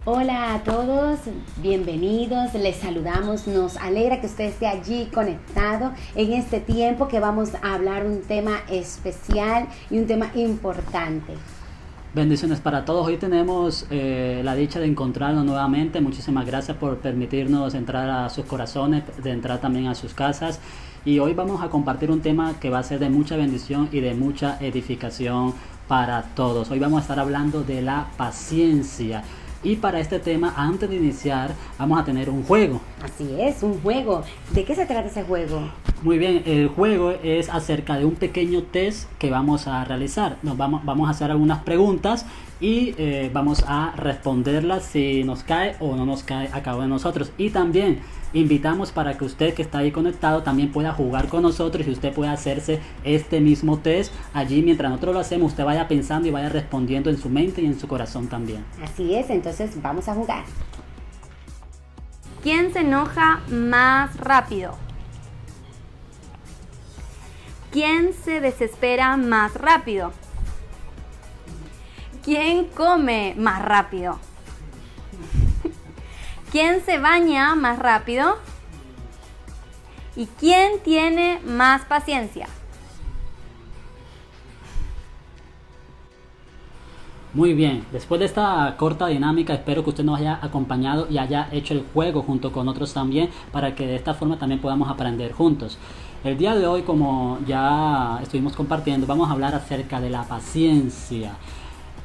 Hola a todos, bienvenidos, les saludamos, nos alegra que usted esté allí conectado en este tiempo que vamos a hablar un tema especial y un tema importante. Bendiciones para todos. Hoy tenemos la dicha de encontrarnos nuevamente. Muchísimas gracias por permitirnos entrar a sus corazones, de entrar también a sus casas. Y hoy vamos a compartir un tema que va a ser de mucha bendición y de mucha edificación para todos. Hoy vamos a estar hablando de la paciencia. Y para este tema, antes de iniciar, vamos a tener un juego. Así es, un juego. ¿De qué se trata ese juego? Muy bien, el juego es acerca de un pequeño test que vamos a realizar. Vamos a hacer algunas preguntas y vamos a responderlas si nos cae o no nos cae a cada uno de nosotros. Y también invitamos para que usted que está ahí conectado también pueda jugar con nosotros y usted pueda hacerse este mismo test. Allí mientras nosotros lo hacemos, usted vaya pensando y vaya respondiendo en su mente y en su corazón también. Así es, entonces vamos a jugar. ¿Quién se enoja más rápido? ¿Quién se desespera más rápido? ¿Quién come más rápido? ¿Quién se baña más rápido? ¿Y quién tiene más paciencia? Muy bien, después de esta corta dinámica espero que usted nos haya acompañado y haya hecho el juego junto con otros también, para que de esta forma también podamos aprender juntos. El día de hoy, como ya estuvimos compartiendo, vamos a hablar acerca de la paciencia.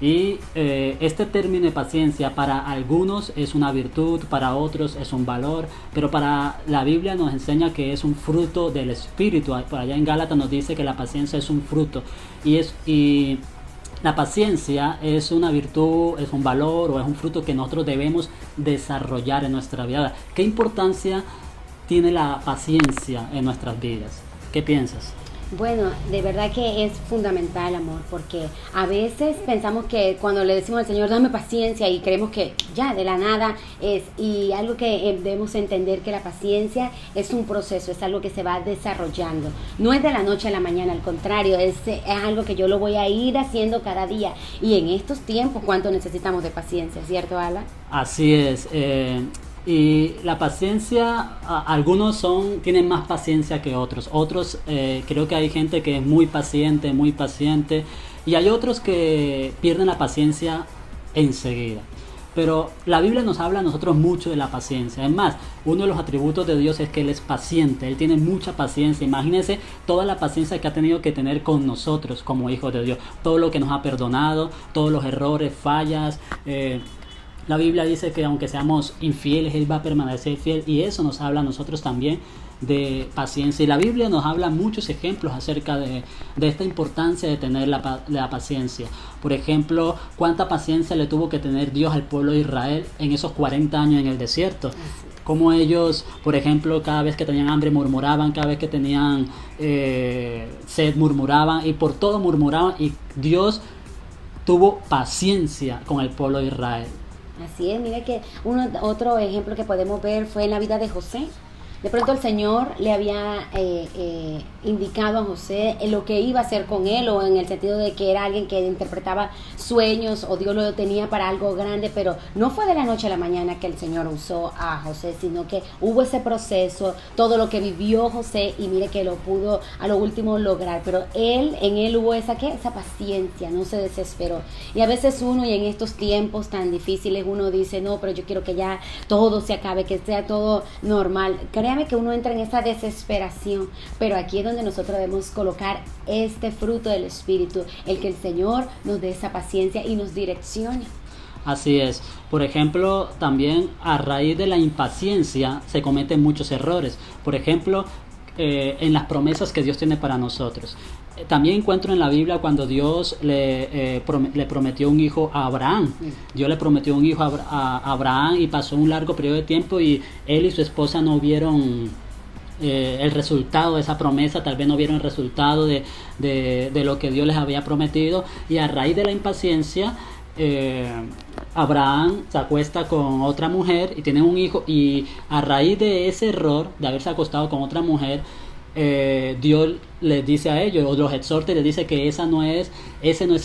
Y este término de paciencia para algunos es una virtud, para otros es un valor, pero para la Biblia nos enseña que es un fruto del Espíritu. Por allá en Gálatas nos dice que la paciencia es un fruto y la paciencia es una virtud, es un valor o es un fruto que nosotros debemos desarrollar en nuestra vida. ¿Qué importancia tiene la paciencia en nuestras vidas? ¿Qué piensas? Bueno, de verdad que es fundamental, amor, porque a veces pensamos que cuando le decimos al Señor, dame paciencia, y creemos que ya de la nada es, y algo que debemos entender, que la paciencia es un proceso, es algo que se va desarrollando, no es de la noche a la mañana, al contrario, es algo que yo lo voy a ir haciendo cada día, y en estos tiempos, ¿cuánto necesitamos de paciencia? ¿Cierto, Ala? Así es. Y la paciencia, algunos tienen más paciencia que otros. Otros, creo que hay gente que es muy paciente, y hay otros que pierden la paciencia enseguida. Pero la Biblia nos habla a nosotros mucho de la paciencia. Es más, uno de los atributos de Dios es que Él es paciente. Él tiene mucha paciencia. Imagínense toda la paciencia que ha tenido que tener con nosotros como hijos de Dios. Todo lo que nos ha perdonado, todos los errores, fallas. La Biblia dice que aunque seamos infieles, Él va a permanecer fiel, y eso nos habla a nosotros también de paciencia. Y la Biblia nos habla muchos ejemplos acerca de esta importancia de tener la paciencia. Por ejemplo, cuánta paciencia le tuvo que tener Dios al pueblo de Israel en esos 40 años en el desierto. Como ellos, por ejemplo, cada vez que tenían hambre murmuraban, cada vez que tenían sed murmuraban, y por todo murmuraban, y Dios tuvo paciencia con el pueblo de Israel. Así es, mire que otro ejemplo que podemos ver fue en la vida de José. De pronto el Señor le había indicado a José en lo que iba a hacer con él, o en el sentido de que era alguien que interpretaba sueños, o Dios lo tenía para algo grande, pero no fue de la noche a la mañana que el Señor usó a José, sino que hubo ese proceso, todo lo que vivió José, y mire que lo pudo a lo último lograr, pero en él hubo esa paciencia, no se desesperó. Y a veces uno, y en estos tiempos tan difíciles, uno dice, no, pero yo quiero que ya todo se acabe, que sea todo normal. Créame que uno entra en esa desesperación, pero aquí es donde nosotros debemos colocar este fruto del Espíritu, el que el Señor nos dé esa paciencia y nos direccione. Así es. Por ejemplo, también a raíz de la impaciencia se cometen muchos errores. Por ejemplo, en las promesas que Dios tiene para nosotros. también encuentro en la Biblia cuando Dios le prometió un hijo a Abraham. Dios le prometió un hijo a Abraham y pasó un largo periodo de tiempo y él y su esposa no vieron el resultado de esa promesa, tal vez no vieron el resultado de lo que Dios les había prometido, y a raíz de la impaciencia Abraham se acuesta con otra mujer y tienen un hijo, y a raíz de ese error de haberse acostado con otra mujer, Dios les dice a ellos, o los exhorta y les dice que ese no es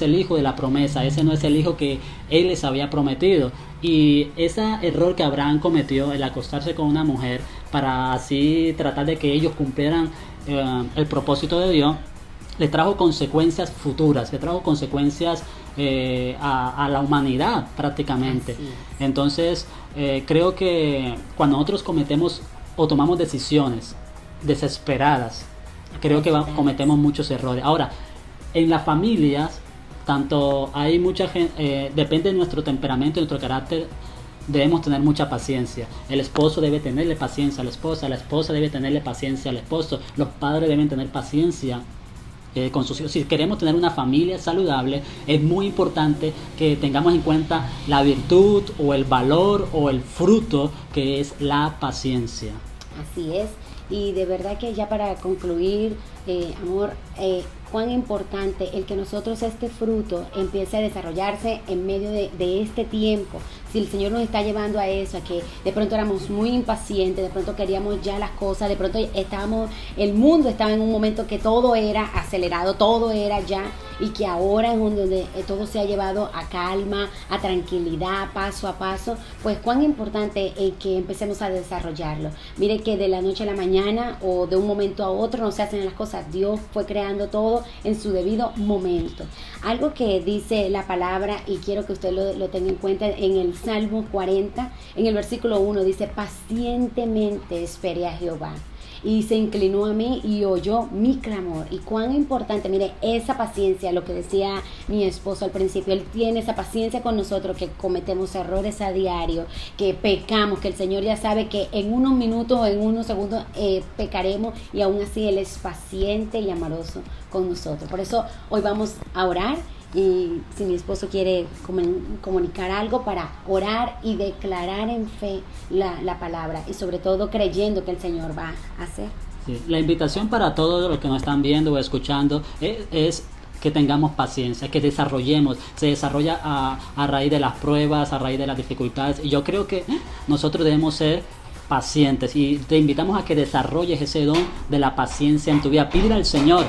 el hijo de la promesa, ese no es el hijo que él les había prometido. Y ese error que Abraham cometió, el acostarse con una mujer para así tratar de que ellos cumplieran el propósito de Dios, le trajo consecuencias futuras, le trajo consecuencias a la humanidad prácticamente. Entonces creo que cuando nosotros cometemos o tomamos decisiones desesperadas, creo que cometemos muchos errores. Ahora, en las familias, tanto hay mucha gente, depende de nuestro temperamento, de nuestro carácter, debemos tener mucha paciencia. El esposo debe tenerle paciencia a la esposa debe tenerle paciencia al esposo, los padres deben tener paciencia con sus hijos. Si queremos tener una familia saludable, es muy importante que tengamos en cuenta la virtud o el valor o el fruto que es la paciencia. Así es. Y de verdad que ya para concluir, amor, cuán importante el que nosotros este fruto empiece a desarrollarse en medio de este tiempo. Si el Señor nos está llevando a eso, a que de pronto éramos muy impacientes, de pronto queríamos ya las cosas, de pronto el mundo estaba en un momento que todo era acelerado, todo era ya, y que ahora es donde todo se ha llevado a calma, a tranquilidad, paso a paso, pues cuán importante es que empecemos a desarrollarlo. Mire que de la noche a la mañana o de un momento a otro no se hacen las cosas. Dios fue creando todo en su debido momento. Algo que dice la palabra, y quiero que usted lo tenga en cuenta, en el Salmo 40, en el versículo 1, dice: pacientemente esperé a Jehová, y se inclinó a mí y oyó mi clamor. Y cuán importante, mire, esa paciencia, lo que decía mi esposo al principio, él tiene esa paciencia con nosotros, que cometemos errores a diario, que pecamos, que el Señor ya sabe que en unos minutos o en unos segundos pecaremos, y aún así Él es paciente y amoroso con nosotros. Por eso hoy vamos a orar, y si mi esposo quiere comunicar algo para orar y declarar en fe la palabra, y sobre todo creyendo que el Señor va a hacer. Sí, la invitación para todos los que nos están viendo o escuchando es que tengamos paciencia, que se desarrolla a raíz de las pruebas, a raíz de las dificultades, y yo creo que nosotros debemos ser pacientes, y te invitamos a que desarrolles ese don de la paciencia en tu vida. Pídele al Señor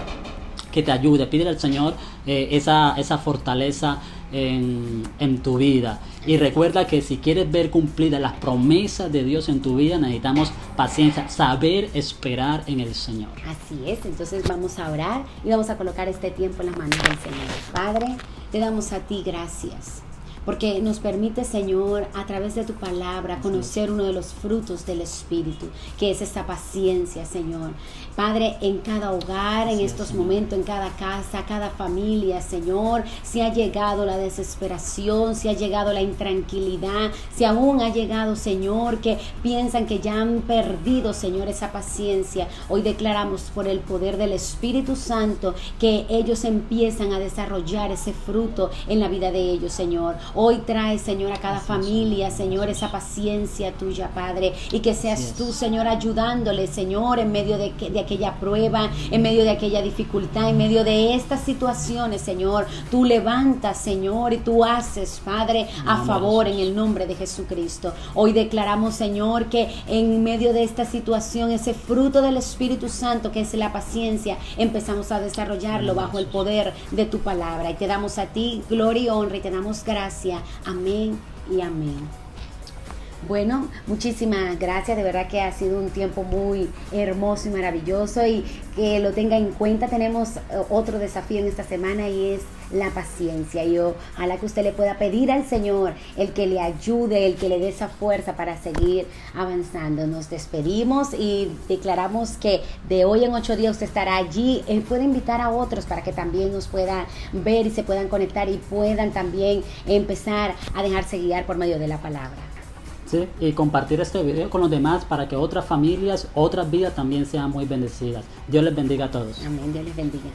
que te ayude, pídele al Señor esa fortaleza en tu vida, y recuerda que si quieres ver cumplidas las promesas de Dios en tu vida, necesitamos paciencia, saber esperar en el Señor. Así es. Entonces vamos a orar y vamos a colocar este tiempo en las manos del Señor. Padre, te damos a ti gracias, porque nos permite, Señor, a través de tu palabra, conocer uno de los frutos del Espíritu, que es esa paciencia, Señor. Padre, en cada hogar, en estos momentos, en cada casa, cada familia, Señor, si ha llegado la desesperación, si ha llegado la intranquilidad, si aún ha llegado, Señor, que piensan que ya han perdido, Señor, esa paciencia, hoy declaramos por el poder del Espíritu Santo que ellos empiezan a desarrollar ese fruto en la vida de ellos, Señor. Hoy trae, Señor, a cada familia, Señor, esa paciencia tuya, Padre, y que seas tú, Señor, ayudándole, Señor, en medio de aquella prueba, en medio de aquella dificultad, en medio de estas situaciones, Señor. Tú levantas, Señor, y tú haces, Padre, a favor, en el nombre de Jesucristo. Hoy declaramos, Señor, que en medio de esta situación, ese fruto del Espíritu Santo, que es la paciencia, empezamos a desarrollarlo bajo el poder de tu palabra. Y te damos a ti gloria y honra, y te damos gracias. Amén y amén. Bueno, muchísimas gracias, de verdad que ha sido un tiempo muy hermoso y maravilloso, y que lo tenga en cuenta. Tenemos otro desafío en esta semana, y es la paciencia, y ojalá que usted le pueda pedir al Señor el que le ayude, el que le dé esa fuerza para seguir avanzando. Nos despedimos y declaramos que de hoy en 8 días usted estará allí. Él puede invitar a otros para que también nos puedan ver y se puedan conectar, y puedan también empezar a dejarse guiar por medio de la palabra. Sí, y compartir este video con los demás para que otras familias, otras vidas también sean muy bendecidas. Dios les bendiga a todos. Amén, Dios les bendiga.